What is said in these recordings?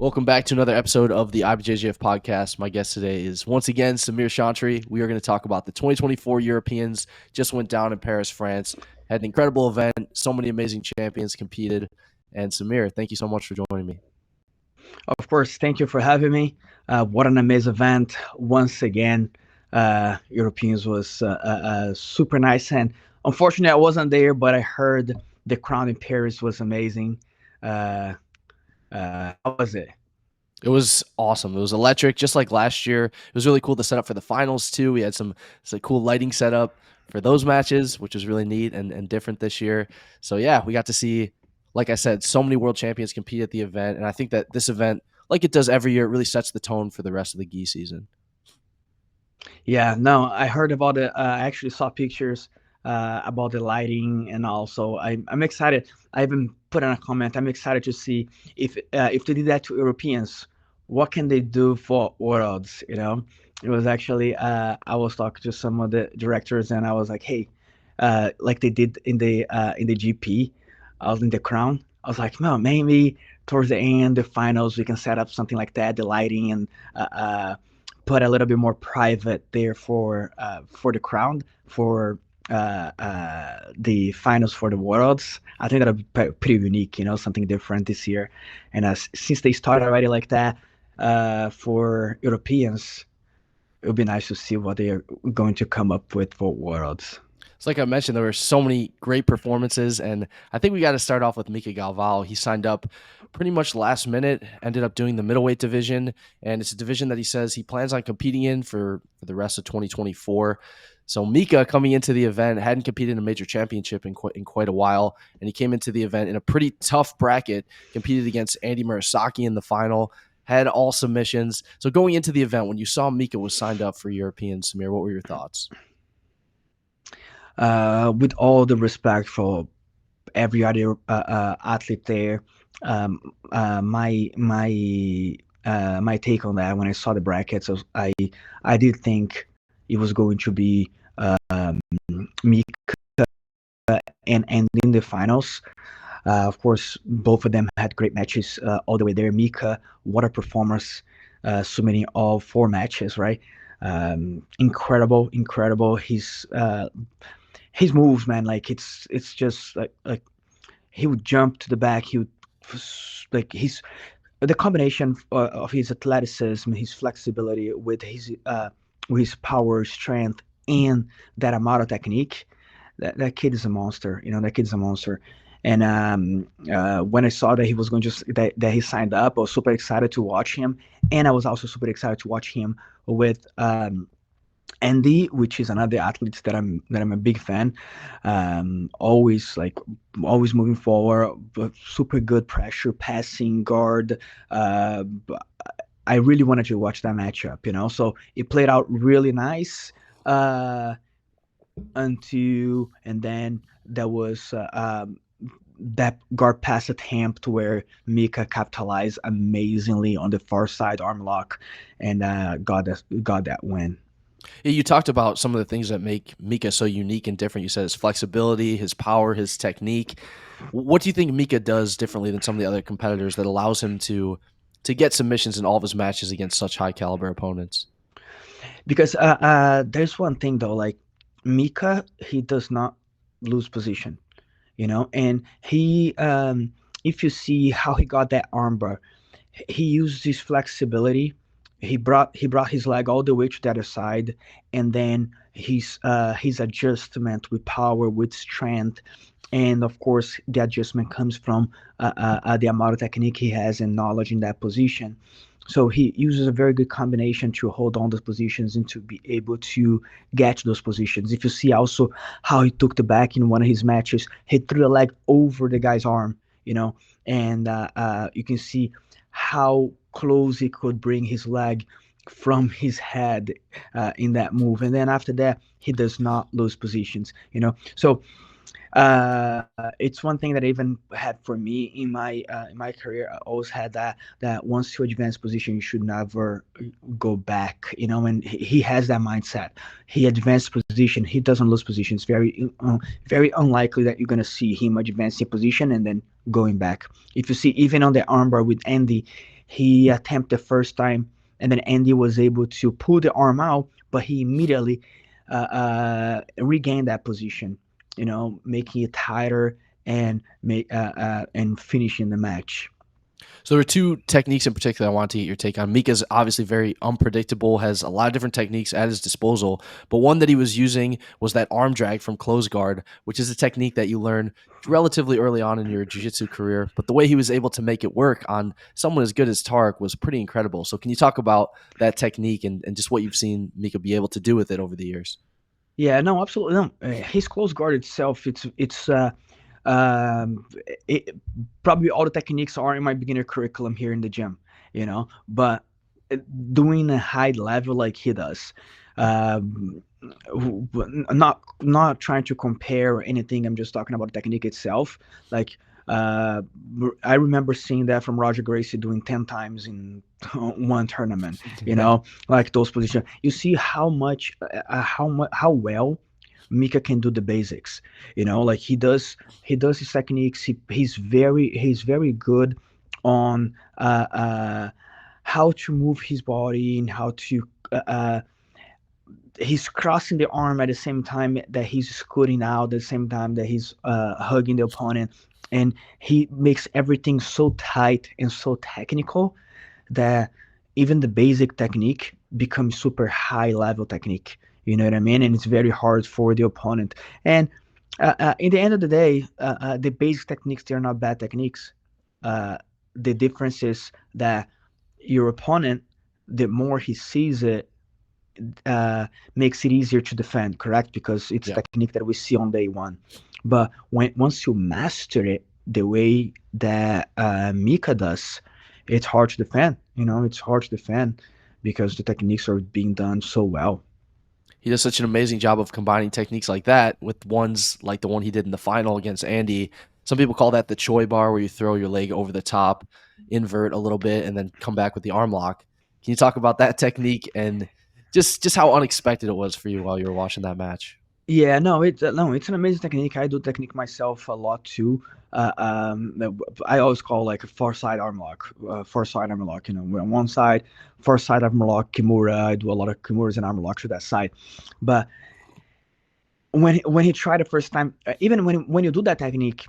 Welcome back to another episode of the IBJJF Podcast. My guest today is once again Samir Chantre. We are going to talk about the 2024 Europeans. Just went down in Paris, France. Had an incredible event. So many amazing champions competed. And Samir, thank you so much for joining me. Of course, thank you for having me. What an amazing event. Once again, Europeans was super nice. And unfortunately, I wasn't there, but I heard the crowd in Paris was amazing. How was it? It was awesome. It was electric, just like last year. It was really cool to set up for the finals, too. We had some cool lighting setup for those matches, which was really neat and different this year. So, yeah, we got to see, like I said, so many world champions compete at the event. And I think that this event, like it does every year, it really sets the tone for the rest of the gi season. Yeah, no, I heard about it. I actually saw pictures about the lighting, and also I'm excited. I even put in a comment. I'm excited to see if they did that to Europeans, what can they do for worlds? It was actually I was talking to some of the directors, and I was like, hey, like they did in the GP, I was in the crown. I was like, no, maybe towards the end, the finals, we can set up something like that, the lighting, and put a little bit more private there for the crown for the finals for the worlds. I think that'll be pretty unique, something different this year. And since they started already like that for Europeans, it would be nice to see what they are going to come up with for worlds. It's like I mentioned, there were so many great performances, and I think we got to start off with Mika Galvao. He signed up pretty much last minute, ended up doing the middleweight division, and it's a division that he says he plans on competing in for the rest of 2024. So Mika, coming into the event, hadn't competed in a major championship in quite a while, and he came into the event in a pretty tough bracket, competed against Andy Murasaki in the final, had all submissions. So going into the event, when you saw Mika was signed up for European, Samir, what were your thoughts? With all the respect for every other athlete there, my take on that when I saw the brackets, I did think it was going to be Mika and in the finals. Of course, both of them had great matches all the way there. Mika, what a performance, submitting all 4 matches, right? Incredible. His moves, man, like it's just like he would jump to the back. He would like the combination of his athleticism, his flexibility with his power, strength, and that amount of technique. That kid is a monster. That kid is a monster. And when I saw that he was going to that he signed up, I was super excited to watch him, and I was also super excited to watch him with Andy, which is another athlete that I'm a big fan. Always moving forward, but super good pressure, passing, guard. I really wanted to watch that matchup, So it played out really nice until, and then there was that guard pass attempt where Mika capitalized amazingly on the far side arm lock and got that win. Yeah, you talked about some of the things that make Mika so unique and different. You said his flexibility, his power, his technique. What do you think Mika does differently than some of the other competitors that allows him to get submissions in all of his matches against such high caliber opponents? Because there's one thing though, like Mika, he does not lose position, and he, if you see how he got that armbar, he used his flexibility. He brought his leg all the way to the other side, and then his adjustment with power, with strength, and of course the adjustment comes from the amount of technique he has and knowledge in that position. So he uses a very good combination to hold on those positions and to be able to get to those positions. If you see also how he took the back in one of his matches, he threw the leg over the guy's arm, and you can see how close he could bring his leg from his head in that move. And then after that, he does not lose positions, So it's one thing that I even had for me in my career. I always had that once you advance position, you should never go back. And he has that mindset. He advanced position. He doesn't lose position. It's very unlikely that you're gonna see him advancing position and then going back. If you see even on the armbar with Andy, He attempted the first time, and then Andy was able to pull the arm out, but he immediately regained that position, making it tighter and finishing the match. So there are two techniques in particular I want to get your take on. Mika's obviously very unpredictable, has a lot of different techniques at his disposal, but one that he was using was that arm drag from close guard, which is a technique that you learn relatively early on in your jiu-jitsu career. But the way he was able to make it work on someone as good as Tarek was pretty incredible. So can you talk about that technique and just what you've seen Mika be able to do with it over the years? Yeah, no, absolutely. No. His close guard itself, um, it, probably all the techniques are in my beginner curriculum here in the gym, but doing a high level like he does, um, not trying to compare or anything. I'm just talking about the technique itself. Like, uh, I remember seeing that from Roger Gracie doing 10 times in one tournament, Yeah. like those positions. You see how well Mika can do the basics. Like he does his techniques. He's very good on how to move his body and how to he's crossing the arm at the same time that he's scooting out, at the same time that he's hugging the opponent, and he makes everything so tight and so technical that even the basic technique becomes super high level technique. You know what I mean? And it's very hard for the opponent. And in the end of the day, the basic techniques, they're not bad techniques. The difference is that your opponent, the more he sees it, makes it easier to defend, correct? Because it's Yeah. technique that we see on day one. But once you master it the way that Mika does, it's hard to defend. It's hard to defend because the techniques are being done so well. He does such an amazing job of combining techniques like that with ones like the one he did in the final against Andy. Some people call that the Choy bar, where you throw your leg over the top, invert a little bit, and then come back with the arm lock. Can you talk about that technique and just how unexpected it was for you while you were watching that match? Yeah, no, it's an amazing technique. I do technique myself a lot too. I always call like a far side arm lock, far side arm lock. We're on one side, far side arm lock, kimura. I do a lot of kimuras and arm locks to that side. But when he tried the first time, even when you do that technique,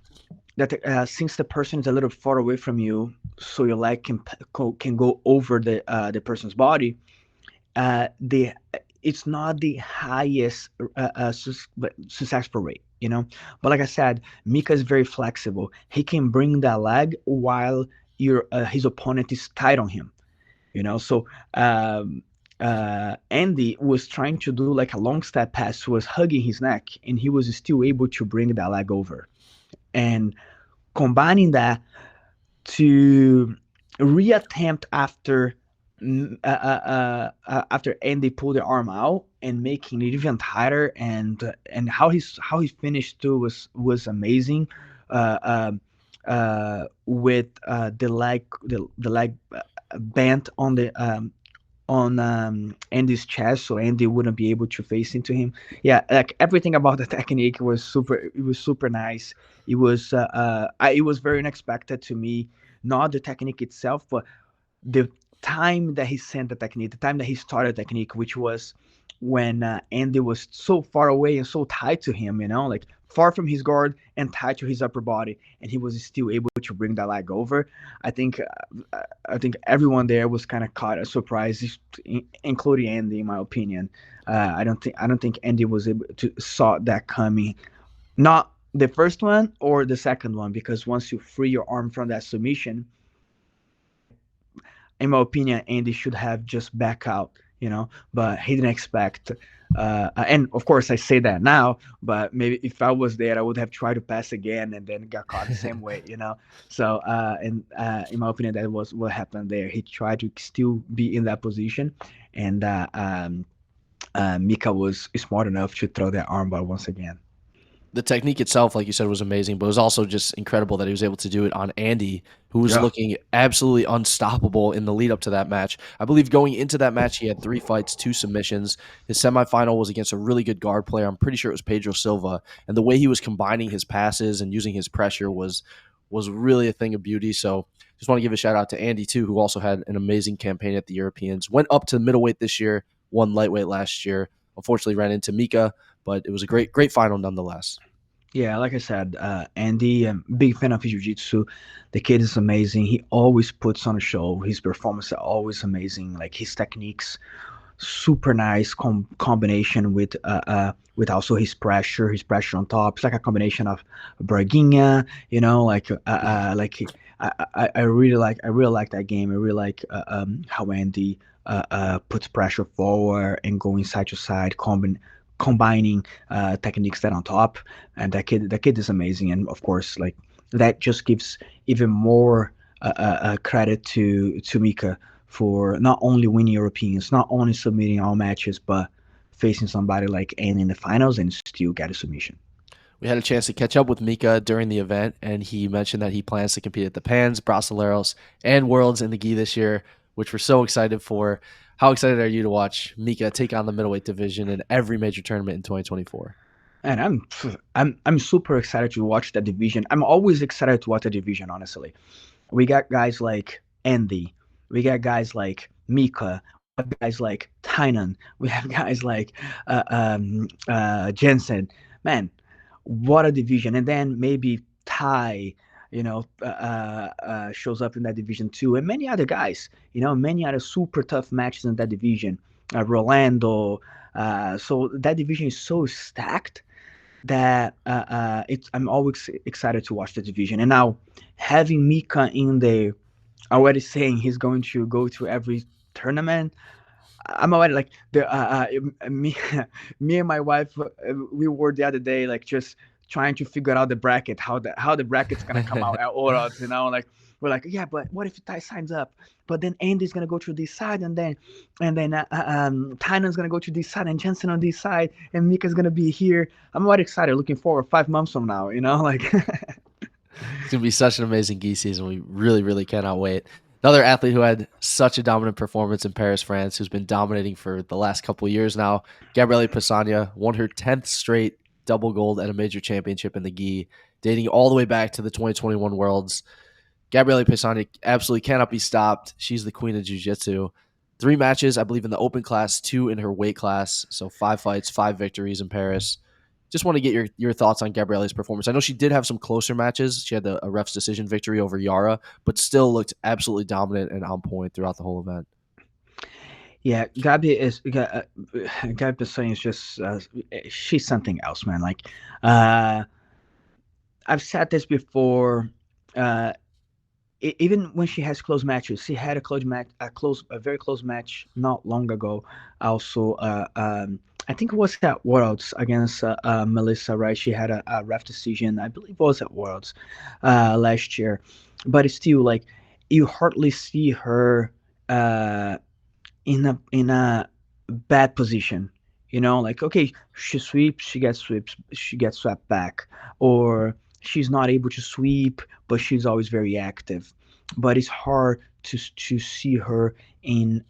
that since the person is a little far away from you, so your leg can go over the person's body, the it's not the highest successful rate, But like I said, Mika is very flexible. He can bring that leg while your his opponent is tight on him, So Andy was trying to do like a long step pass, was hugging his neck, and he was still able to bring that leg over. And combining that to reattempt after Andy pulled the arm out and making it even tighter, and how he finished too was amazing. Uh, with the leg bent on Andy's chest, so Andy wouldn't be able to face into him. Yeah, like everything about the technique was super. It was super nice. It was very unexpected to me. Not the technique itself, but the time that he sent the technique, the time that he started the technique, which was when Andy was so far away and so tight to him, like far from his guard and tight to his upper body, and he was still able to bring that leg over. I think, I think everyone there was kind of caught a surprise, including Andy, in my opinion. I don't think Andy was able to saw that coming. Not the first one or the second one, because once you free your arm from that submission, in my opinion, Andy should have just back out, but he didn't expect. And of course, I say that now, but maybe if I was there, I would have tried to pass again and then got caught the same way. So, and in my opinion, that was what happened there. He tried to still be in that position, and Mika was smart enough to throw that armbar once again. The technique itself, like you said, was amazing, but it was also just incredible that he was able to do it on Andy, who was Yeah. looking absolutely unstoppable in the lead up to that match. I believe going into that match, he had 3 fights, 2 submissions. His semifinal was against a really good guard player. I'm pretty sure it was Pedro Silva, and the way he was combining his passes and using his pressure was really a thing of beauty. So Just want to give a shout out to Andy too, who also had an amazing campaign at the Europeans. Went up to middleweight this year, won lightweight last year. Unfortunately, ran into Mika, but it was a great final nonetheless. Yeah, like I said, Andy, I'm big fan of his jiu-jitsu. The kid is amazing. He always puts on a show. His performance are always amazing. Like his techniques, super nice combination with also his pressure on top. It's like a combination of Braguinha, I really like that game. I really like how Andy puts pressure forward and going side to side, combining techniques that on top. And that kid is amazing. And of course, like that just gives even more credit to Mika for not only winning Europeans, not only submitting all matches, but facing somebody like Andy in the finals and still get a submission. We had a chance to catch up with Mika during the event, and he mentioned that he plans to compete at the Pans, Brasileiros, and Worlds in the gi this year, which we're so excited for. How excited are you to watch Mika take on the middleweight division in every major tournament in 2024? And I'm super excited to watch that division. I'm always excited to watch the division, honestly. We got guys like Andy, we got guys like Mika, we have guys like Tynan, we have guys like Jensen. Man, what a division! And then maybe Ty, shows up in that division too, and many other guys. Many other super tough matches in that division. Rolando. So that division is so stacked that I'm always excited to watch the division. And now having Mika in there, already saying he's going to go to every tournament. I'm already like me, me and my wife. We were the other day like just trying to figure out the bracket, how the bracket's gonna come out at Orals. Like we're like, yeah, but what if Ty signs up? But then Andy's gonna go to this side, and then Tynan's gonna go to this side, and Jensen on this side, and Mika's gonna be here. I'm already excited, looking forward 5 months from now. Like. It's going to be such an amazing gi season. We really cannot wait. Another athlete who had such a dominant performance in Paris, France, who's been dominating for the last couple of years now, Gabriella P won her 10th straight double gold at a major championship in the gi, dating all the way back to the 2021 Worlds. Gabriella P absolutely cannot be stopped. She's the queen of jiu-jitsu. 3 matches, I believe, in the open class, 2 in her weight class. So 5 fights, 5 victories in Paris. Just want to get your thoughts on Gabriella's performance. I know she did have some closer matches. She had a ref's decision victory over Yara, but still looked absolutely dominant and on point throughout the whole event. Yeah, Gabi Pessoa is just she's something else, man. Like uh, I've said this before. Uh, Even when she has close matches, she had a close match, a very close match not long ago. Also, I think it was at Worlds against Melissa, right? She had a ref decision, I believe it was at Worlds last year, but it's still like you hardly see her uh, in a bad position. Like okay, she sweeps, she gets swept back, or she's not able to sweep, but she's always very active. But it's hard to see her in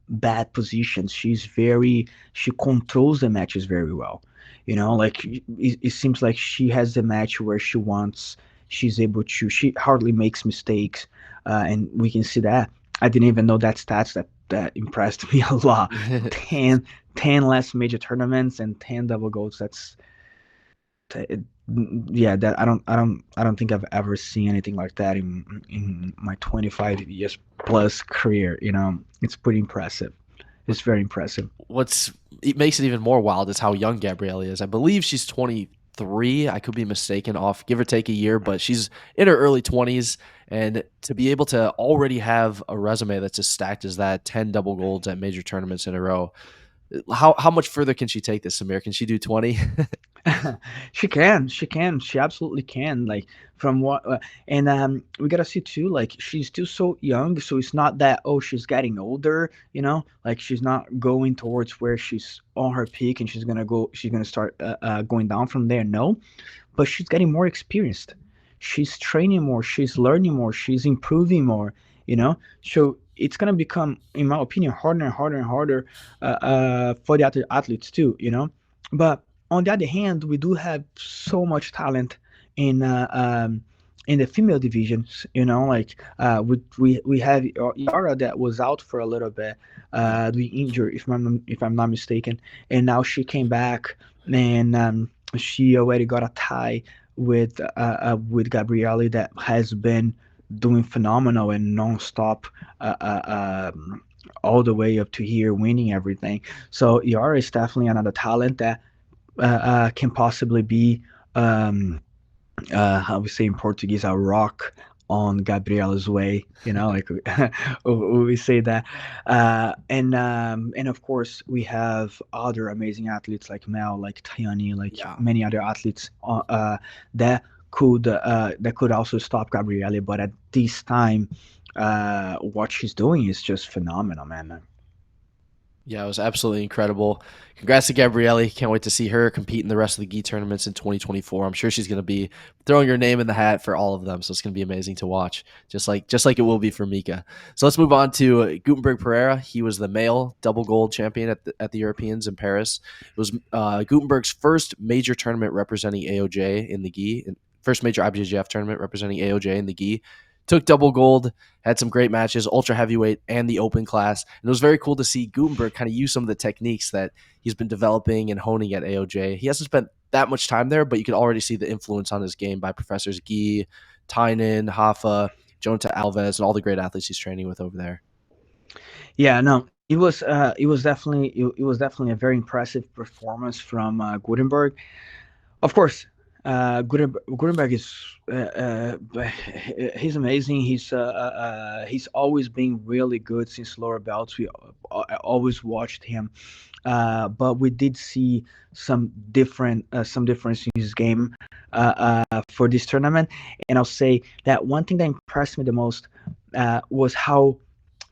bad positions. She controls the matches very well. Like it seems like she has the match where she wants. She's able to. She hardly makes mistakes, and we can see that. I didn't even know that stats that impressed me a lot. 10 less major tournaments and 10 double golds. Yeah, that I don't think I've ever seen anything like that in my 25 years plus career. It's pretty impressive. It's very impressive. It makes it even more wild is how young Gabrielle is. I believe she's 23. I could be mistaken off, give or take a year, but she's in her early 20s. And to be able to already have a resume that's as stacked as that, 10 double golds at major tournaments in a row, how much further can she take this, Samir? Can she do 20? She absolutely can. Like from what, and we gotta see too. Like she's still so young, so it's not that oh she's getting older. Like she's not going towards where she's on her peak and she's gonna start going down from there. No, but she's getting more experienced. She's training more. She's learning more. She's improving more. So it's gonna become, in my opinion, harder and harder and harder for the other athletes too. But on the other hand, we do have so much talent in in the female divisions, like we have Yara that was out for a little bit, Yeah. we injured if I'm not mistaken, and now she came back, and she already got a tie with Gabrielle that has been doing phenomenal and nonstop, uh, uh, um, all the way up to here, winning everything. So Yara is definitely another talent that can possibly be. How we say in Portuguese, a rock on Gabriela's way. Like we say that, and of course we have other amazing athletes like Mel, like Tayani, like Yeah. many other athletes that could also stop Gabriela. But at this time, what she's doing is just phenomenal, man. Yeah, it was absolutely incredible. Congrats to Gabrielle. Can't wait to see her compete in the rest of the gi tournaments in 2024. I'm sure she's going to be throwing her name in the hat for all of them, so it's going to be amazing to watch, just like it will be for Mika. So let's move on to Gutenberg Pereira. He was the male double gold champion at the Europeans in Paris. It was Gutenberg's first major tournament representing AOJ in the gi, and first major IBJJF tournament representing AOJ in the gi. Took double gold, had some great matches, ultra heavyweight and the open class. And it was very cool to see Gutenberg kind of use some of the techniques that he's been developing and honing at AOJ. He hasn't spent that much time there, but you can already see the influence on his game by Professors Guy, Tynan, Hoffa, Jonta Alves, and all the great athletes he's training with over there. Yeah, no, it was definitely a very impressive performance from Gutenberg. Of course, Gutenberg is he's amazing. He's always been really good since lower belts. We always watched him, but we did see some difference in his game for this tournament. And I'll say that one thing that impressed me the most was how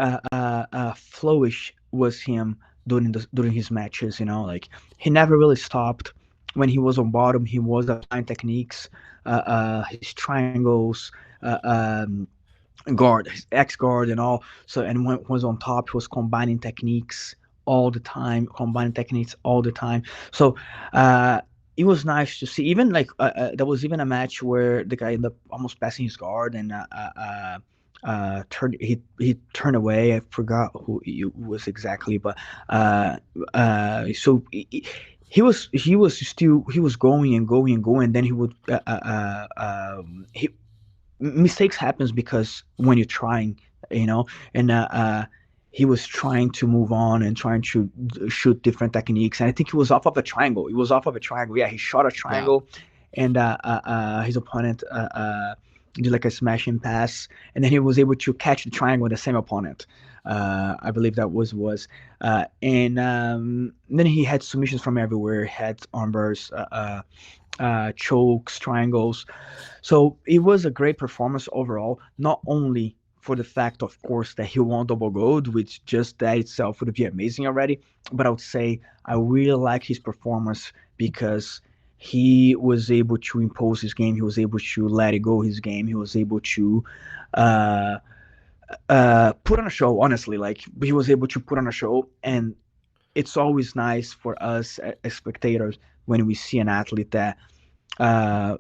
flowish was him during his matches. Like he never really stopped. When he was on bottom, he was applying techniques, his triangles, guard, his X guard, and all. So, and when he was on top, he was combining techniques all the time. So, it was nice to see. Even like there was even a match where the guy ended up almost passing his guard, and he turned away. I forgot who it was exactly, but so he was going and going and going. And then he would he mistakes happens because when you're trying, and he was trying to move on and trying to shoot different techniques. And I think he was off of a triangle. He was off of a triangle. Yeah, he shot a Yeah. triangle, and his opponent did like a smashing pass, and then he was able to catch the triangle with the same opponent. I believe that and then he had submissions from everywhere. He had armbars, chokes, triangles. So it was a great performance overall, not only for the fact, of course, that he won double gold, which just that itself would be amazing already, but I would say I really like his performance because he was able to impose his game. He was able to let it go his game. He was able to uh, put on a show, honestly. Like, he was able to put on a show, and it's always nice for us as spectators when we see an athlete that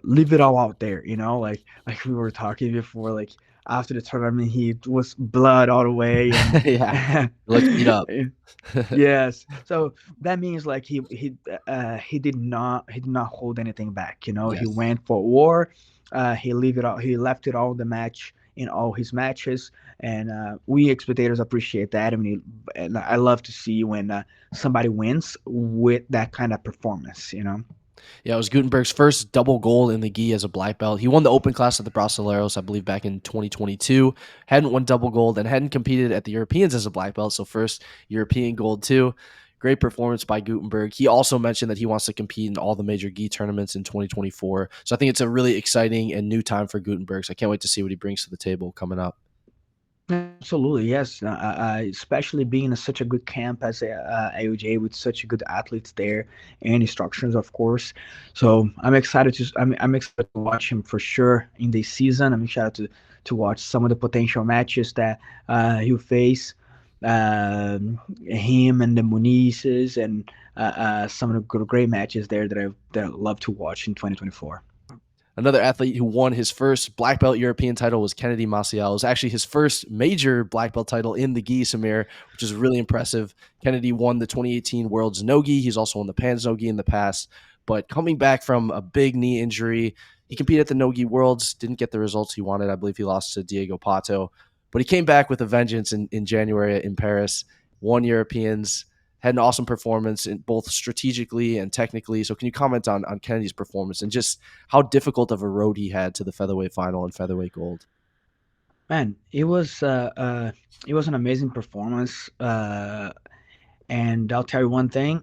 leave it all out there, like we were talking before, like after the tournament he was blood all the way, Yeah. and He looked beat up. yes, so that means like he did not hold anything back, he Yes. went for war. He left it all the match in all his matches, and we spectators appreciate that. I mean, and I love to see when somebody wins with that kind of performance. Yeah, it was Gutenberg's first double gold in the gi as a black belt. He won the open class at the Brasileiros, I believe, back in 2022. Hadn't won double gold and hadn't competed at the Europeans as a black belt, so first European gold too. Great performance by Gutenberg. He also mentioned that he wants to compete in all the major gi tournaments in 2024. So I think it's a really exciting and new time for Gutenberg. So I can't wait to see what he brings to the table coming up. Absolutely, yes. Especially being in such a good camp as AOJ with such good athletes there and instructions, of course. So I'm excited to watch him for sure in this season. I'm excited to watch some of the potential matches that he'll face. Him and the Munizes, and some of the great matches there that I love to watch in 2024. Another athlete who won his first black belt European title was Kennedy Maciel. It was actually his first major black belt title in the gi, Samir, which is really impressive. Kennedy won the 2018 World's No-Gi. He's also won the Pan's No-Gi in the past. But coming back from a big knee injury, he competed at the No-Gi Worlds, didn't get the results he wanted. I believe he lost to Diego Pato. But he came back with a vengeance in January in Paris, won Europeans, had an awesome performance in both strategically and technically. So can you comment on Kennedy's performance and just how difficult of a road he had to the featherweight final and featherweight gold? Man, it was an amazing performance. And I'll tell you one thing: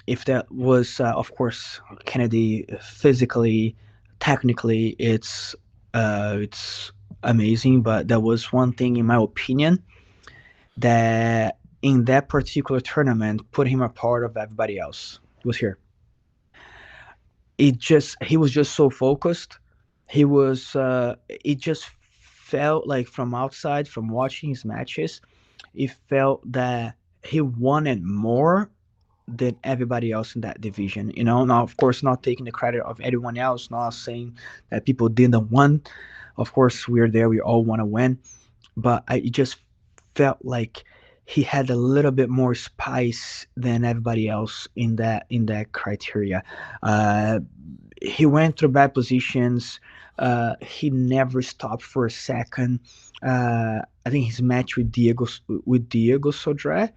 if that was, of course, Kennedy physically, technically, it's amazing. But there was one thing, in my opinion, that in that particular tournament put him apart of everybody else. It was here. He was just so focused. It just felt like from outside, from watching his matches, it felt that he wanted more than everybody else in that division. Now of course not taking the credit of anyone else, not saying that people didn't want. Of course we're there, we all want to win, but it just felt like he had a little bit more spice than everybody else in that criteria. Uh, he went through bad positions. He never stopped for a second. I think his match with Diego Sodré,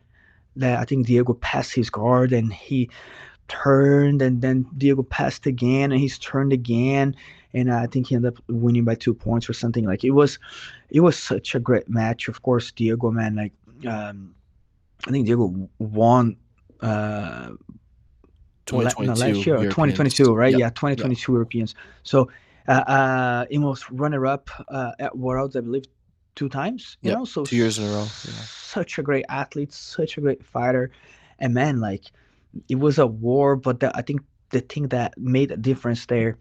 that I think Diego passed his guard and he turned, and then Diego passed again and he's turned again, and I think he ended up winning by 2 points or something. Like it was such a great match. Of course, Diego, man, like I think Diego won no, 2022 last year or Europeans. 2022, right? Yep. Yeah, Yep. 2022 Europeans. So he was runner up at Worlds, I believe, two times. Yep. So 2 years in a row. Yeah. such a great athlete, such a great fighter, and man, like it was a war. But I think the thing that made a difference there,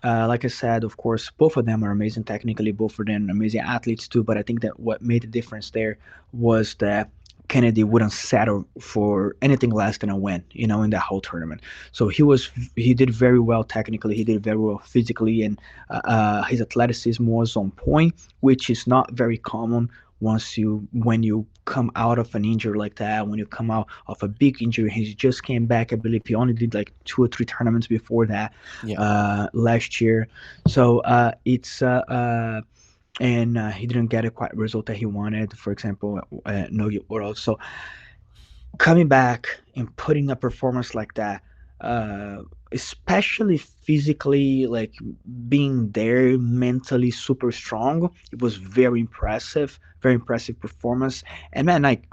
like I said, of course, both of them are amazing technically, both of them are amazing athletes too. But I think that what made the difference there was that Kennedy wouldn't settle for anything less than a win, in that whole tournament. So he did very well technically, he did very well physically, and his athleticism was on point, which is not very common when you come out of an injury like that, when you come out of a big injury. He just came back. I believe he only did like 2 or 3 tournaments before that Yeah. last year. So it's and he didn't get a quite result that he wanted. For example, no World. So coming back and putting a performance like that, especially physically, like being there mentally super strong, it was very impressive performance. And man, like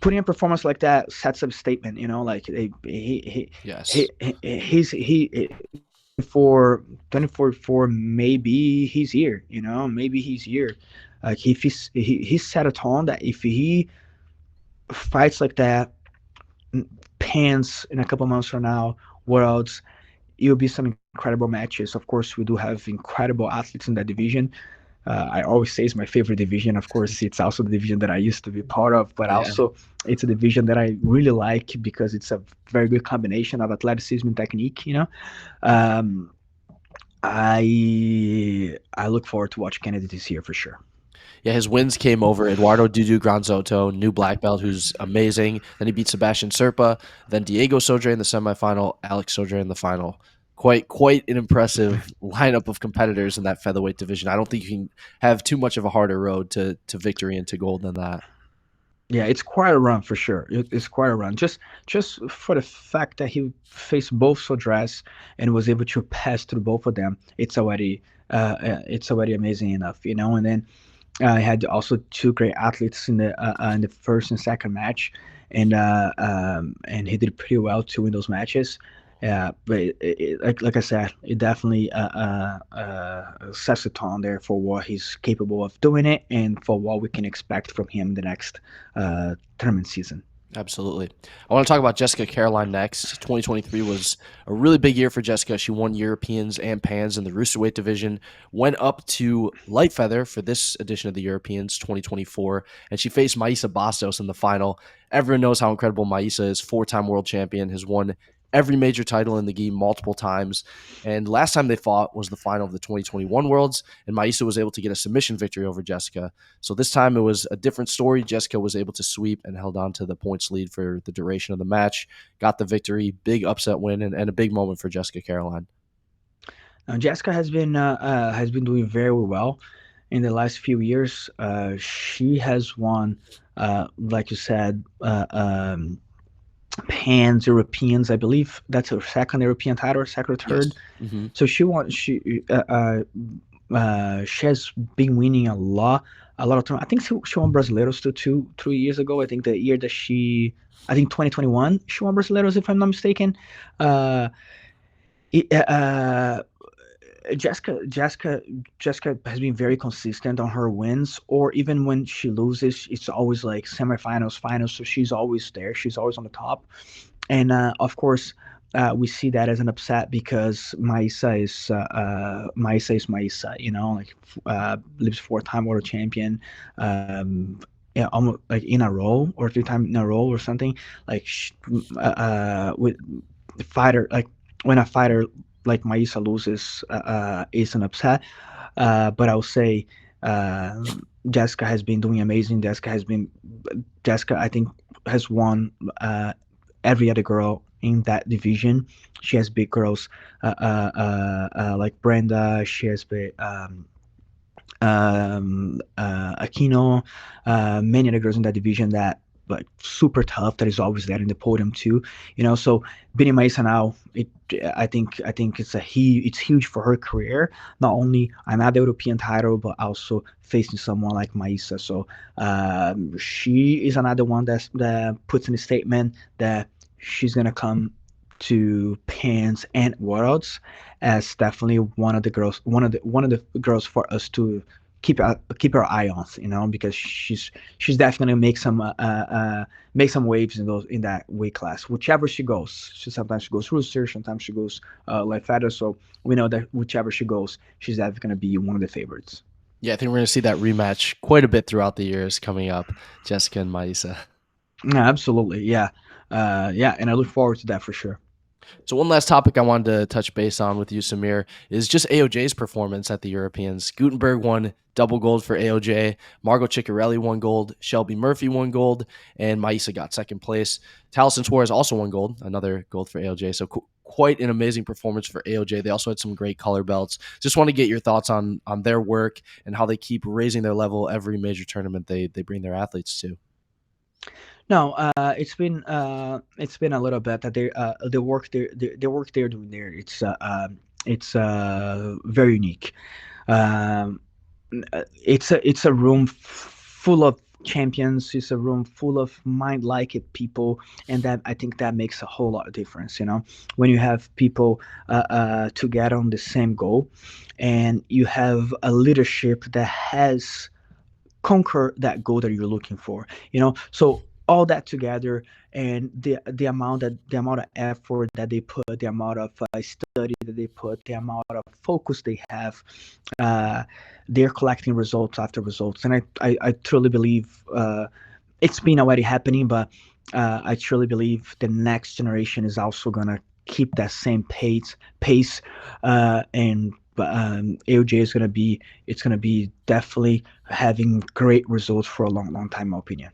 putting a performance like that sets up a statement, like Yes. he 24 maybe he's here, maybe he's here. Like if he set a tone that if he fights like that, pans in a couple months from now, worlds, it will be some incredible matches. Of course, we do have incredible athletes in that division. I always say it's my favorite division. Of course, it's also the division that I used to be part of, but Yeah. also it's a division that I really like because it's a very good combination of athleticism and technique. Um, I look forward to watch Kennedy this year for sure. Yeah, his wins came over Eduardo Dudu Granzotto, new black belt, who's amazing. Then he beat Sebastian Serpa. Then Diego Sodré in the semifinal, Alex Sodré in the final. Quite an impressive lineup of competitors in that featherweight division. I don't think you can have too much of a harder road to victory and to gold than that. Yeah, it's quite a run for sure. It's quite a run. Just for the fact that he faced both Sodrés and was able to pass through both of them, it's already amazing enough, And then I had also two great athletes in the first and second match, and he did pretty well to win those matches. Yeah, but like I said, it definitely sets the tone there for what he's capable of doing it, and for what we can expect from him the next tournament season. Absolutely. I want to talk about Jessica Caroline next. 2023 was a really big year for Jessica. She won Europeans and Pans in the Roosterweight division, went up to light feather for this edition of the Europeans 2024, and she faced Maisa Bastos in the final. Everyone knows how incredible Maisa is, four-time world champion, has won every major title in the gi multiple times. And last time they fought was the final of the 2021 Worlds, and Maisa was able to get a submission victory over Jessica. So this time it was a different story. Jessica was able to sweep and held on to the points lead for the duration of the match, got the victory, big upset win, and a big moment for Jessica Caroline. Now, Jessica has been doing very well in the last few years. She has won, like you said, Pans Europeans. I believe that's her second European title, second or third. Yes. Mm-hmm. So she has been winning a lot of time. I think she won Brasileiros too, 2 3 years ago. I think the year that I think 2021 she won Brasileiros, if I'm not mistaken. Uh, it, Jessica has been very consistent on her wins, or even when she loses, it's always like semifinals, finals. So she's always there. She's always on the top. And of course, we see that as an upset because Maisa is Maisa. You know, like lives four-time world champion. Yeah, almost like in a row or three-time in a row or something. Like with the fighter, like when a fighter like Maisa loses, is an upset. But I'll say Jessica has been doing amazing. Jessica, I think, has won every other girl in that division. She has big girls like Brenda. She has big Aquino, many other girls in that division that like super tough that is always there in the podium too. You know, so Benny Mason now, I think it's huge for her career. Not only another European title, but also facing someone like Maisa. So she is another one that puts in a statement that she's gonna come to Pans and Worlds as definitely one of the girls for us to keep our eye on, you know, because she's definitely make some waves in that weight class, whichever she goes. Sometimes she goes rooster, sometimes she goes light feather. So we know that whichever she goes, she's definitely going to be one of the favorites. Yeah, I think we're going to see that rematch quite a bit throughout the years coming up, Jessica and Maisa. Yeah, absolutely, yeah, yeah, and I look forward to that for sure. So one last topic I wanted to touch base on with you, Samir, is just AOJ's performance at the Europeans. Gutenberg won double gold for AOJ. Margot Ciccarelli won gold. Shelby Murphy won gold. And Maisa got second place. Taliesin Suarez also won gold, another gold for AOJ. So quite an amazing performance for AOJ. They also had some great color belts. Just want to get your thoughts on their work and how they keep raising their level every major tournament they bring their athletes to. No, it's been a little bit that the work they're doing there. It's very unique. Um, it's a room full of champions. It's a room full of mind like it people, and that I think that makes a whole lot of difference. You know, when you have people together on the same goal, and you have a leadership that has conquer that goal that you're looking for, you know. So all that together, and the amount of effort that they put, the amount of study that they put, the amount of focus they have, uh, they're collecting results after results. And I truly believe it's been already happening, but I truly believe the next generation is also gonna keep that same pace, and AOJ is gonna be it's gonna be definitely having great results for a long time, in my opinion.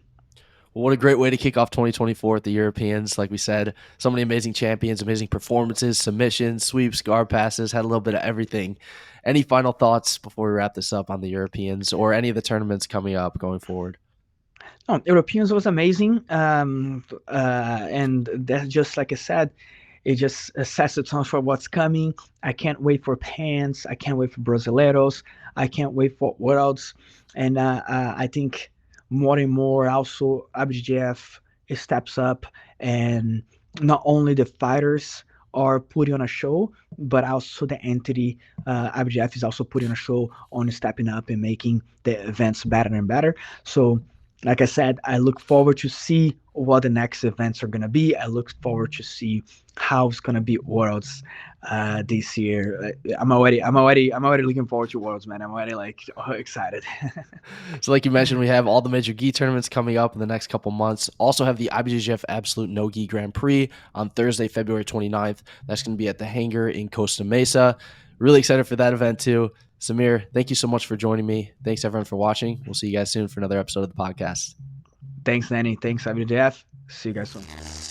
Well, what a great way to kick off 2024 at the Europeans. Like we said, so many amazing champions, amazing performances, submissions, sweeps, guard passes, had a little bit of everything. Any final thoughts before we wrap this up on the Europeans or any of the tournaments coming up going forward? No, Europeans was amazing, and that's just like I said. It just sets the tone for what's coming. I can't wait for Pans. I can't wait for Brasileiros. I can't wait for Worlds. And I think more and more also IBJJF steps up, and not only the fighters are putting on a show, but also the entity IBJJF is also putting on a show on stepping up and making the events better and better. So like I said, I look forward to see what the next events are gonna be. I look forward to see how it's gonna be Worlds this year. I'm already looking forward to Worlds, man. I'm already like excited. So like you mentioned, we have all the major gi tournaments coming up in the next couple months. Also have the IBJJF Absolute No Gi Grand Prix on Thursday, February 29th. That's going to be at the Hangar in Costa Mesa. Really excited for that event too. Samir, thank you so much for joining me. Thanks everyone for watching. We'll see you guys soon for another episode of the podcast. Thanks, Danny. Thanks, IBJJF. See you guys soon.